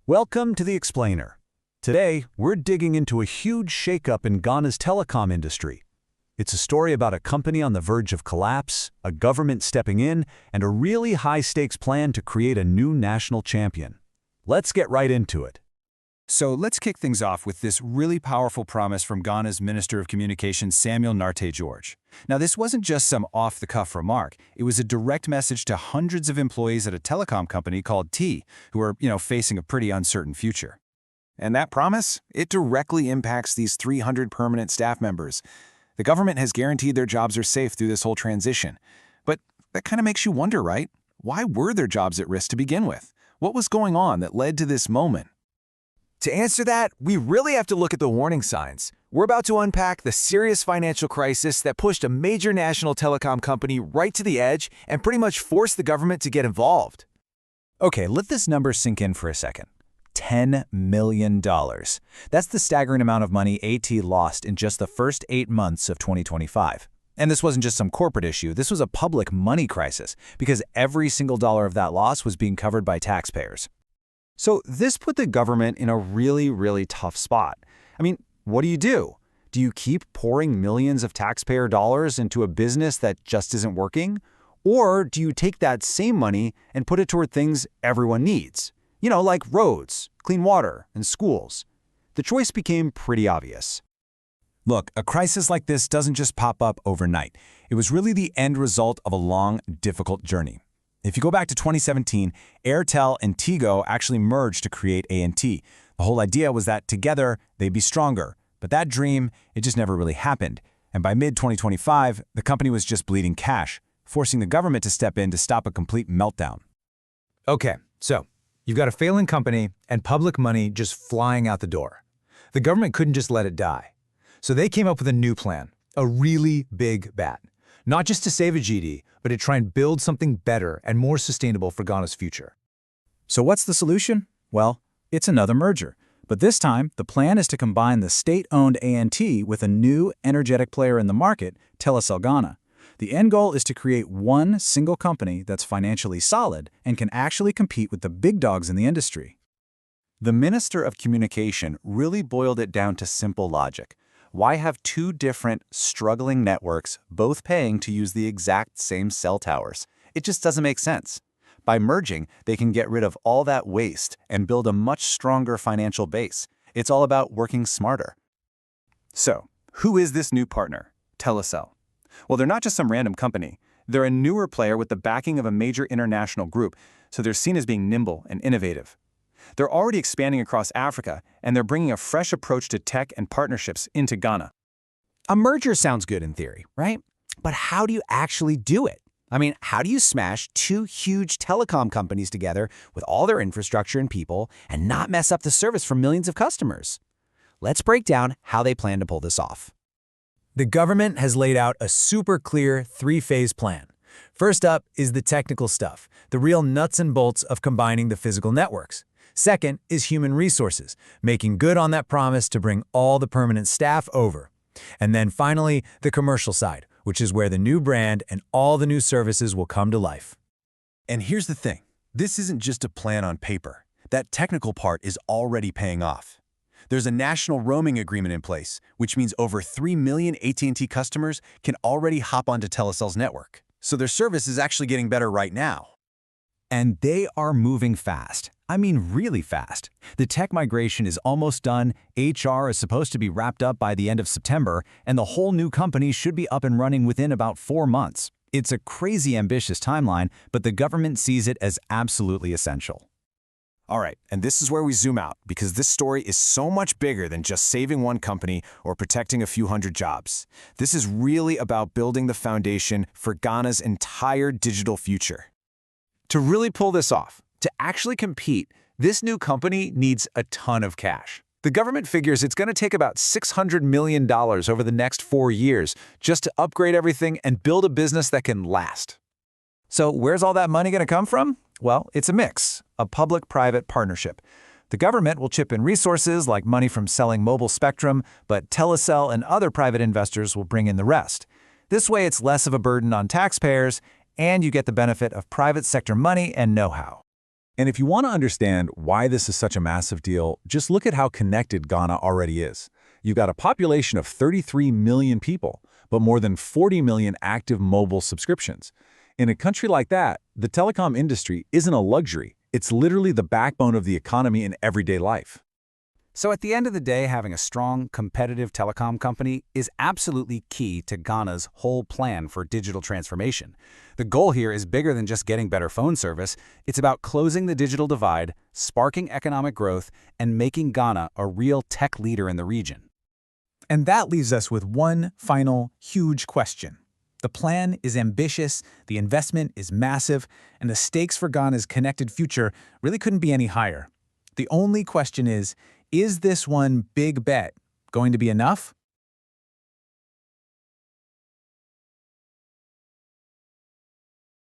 Welcome to The Explainer. Today, we're digging into a huge shakeup in Ghana's telecom industry. It's a story about a company on the verge of collapse, a government stepping in, and a really high-stakes plan to create a new national champion. Let's get right into it. So let's kick things off with this really powerful promise from Ghana's Minister of Communications, Samuel Nartey George. Now, this wasn't just some off-the-cuff remark. It was a direct message to hundreds of employees at a telecom company called T, who are, facing a pretty uncertain future. And that promise? It directly impacts these 300 permanent staff members. The government has guaranteed their jobs are safe through this whole transition. But that kind of makes you wonder, right? Why were their jobs at risk to begin with? What was going on that led to this moment? To answer that, we really have to look at the warning signs. We're about to unpack the serious financial crisis that pushed a major national telecom company right to the edge and pretty much forced the government to get involved. Okay, let this number sink in for a second. $10 million. That's the staggering amount of money AT lost in just the first 8 months of 2025. And this wasn't just some corporate issue, this was a public money crisis, because every single dollar of that loss was being covered by taxpayers. So this put the government in a really tough spot. I mean, what do? Do you keep pouring millions of taxpayer dollars into a business that just isn't working? Or do you take that same money and put it toward things everyone needs? Like roads, clean water, and schools. The choice became pretty obvious. Look, a crisis like this doesn't just pop up overnight. It was really the end result of a long, difficult journey. If you go back to 2017, Airtel and Tigo actually merged to create AT. The whole idea was that together, they'd be stronger. But that dream, it just never really happened. And by mid-2025, the company was just bleeding cash, forcing the government to step in to stop a complete meltdown. Okay, so you've got a failing company and public money just flying out the door. The government couldn't just let it die. So they came up with a new plan, a really big bet. Not just to save a GD, but to try and build something better and more sustainable for Ghana's future. So what's the solution? Well, it's another merger. But this time, the plan is to combine the state-owned ANT with a new, energetic player in the market, Telecel Ghana. The end goal is to create one single company that's financially solid and can actually compete with the big dogs in the industry. The Minister of Communication really boiled it down to simple logic. Why have two different, struggling networks both paying to use the exact same cell towers? It just doesn't make sense. By merging, they can get rid of all that waste and build a much stronger financial base. It's all about working smarter. So, who is this new partner, Telecel? Well, they're not just some random company. They're a newer player with the backing of a major international group, so they're seen as being nimble and innovative. They're already expanding across Africa, and they're bringing a fresh approach to tech and partnerships into Ghana. A merger sounds good in theory, right? But how do you actually do it? I mean, how do you smash two huge telecom companies together with all their infrastructure and people and not mess up the service for millions of customers? Let's break down how they plan to pull this off. The government has laid out a super clear 3-phase plan. First up is the technical stuff, the real nuts and bolts of combining the physical networks. Second is human resources, making good on that promise to bring all the permanent staff over. And then finally, the commercial side, which is where the new brand and all the new services will come to life. And here's the thing. This isn't just a plan on paper. That technical part is already paying off. There's a national roaming agreement in place, which means over 3 million AT&T customers can already hop onto Telecel's network. So their service is actually getting better right now. And they are moving fast. I mean, really fast. The tech migration is almost done, HR is supposed to be wrapped up by the end of September, and the whole new company should be up and running within about 4 months. It's a crazy ambitious timeline, but the government sees it as absolutely essential. All right, and this is where we zoom out, because this story is so much bigger than just saving one company or protecting a few hundred jobs. This is really about building the foundation for Ghana's entire digital future. To really pull this off, to actually compete, this new company needs a ton of cash. The government figures it's going to take about $600 million over the next 4 years just to upgrade everything and build a business that can last. So where's all that money going to come from? Well, it's a mix, a public-private partnership. The government will chip in resources like money from selling mobile spectrum, but Telecel and other private investors will bring in the rest. This way, it's less of a burden on taxpayers, and you get the benefit of private sector money and know-how. And if you want to understand why this is such a massive deal, just look at how connected Ghana already is. You've got a population of 33 million people, but more than 40 million active mobile subscriptions. In a country like that, the telecom industry isn't a luxury. It's literally the backbone of the economy in everyday life. So at the end of the day, having a strong, competitive telecom company is absolutely key to Ghana's whole plan for digital transformation. The goal here is bigger than just getting better phone service. It's about closing the digital divide, sparking economic growth, and making Ghana a real tech leader in the region. And that leaves us with one final huge question. The plan is ambitious, the investment is massive, and the stakes for Ghana's connected future really couldn't be any higher. The only question is this one big bet going to be enough?